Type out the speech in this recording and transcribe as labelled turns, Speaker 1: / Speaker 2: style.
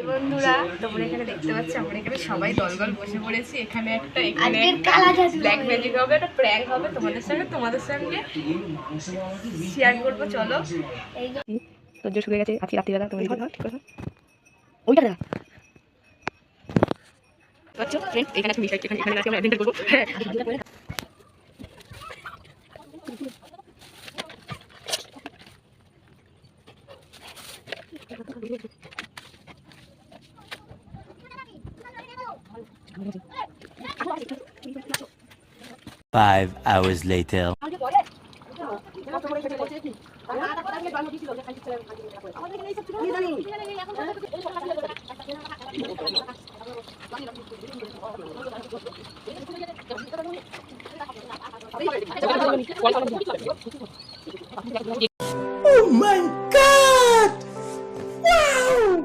Speaker 1: বন্ধুরা, তোমরা এখানে দেখতে পাচ্ছ আমরা এখানে সবাই দলবল বসে পড়েছি। এখানে এখানে ব্ল্যাক ম্যাজিক হবে, একটা প্র্যাঙ্ক হবে তোমাদের সঙ্গে শেয়ার করবো। চলো। এই তোর জোর শুরু হয়ে গেছে আজকে রাত্রিবেলা। তোমার ঠিক কথা ওইটা দেখা পাচ্ছ ফ্রেন্ড। এখানে একটা মিশাই, এখানে আজকে আমরা অ্যাডভেঞ্চার করবো। হ্যাঁ
Speaker 2: 5 hours later. Oh my God! Wow!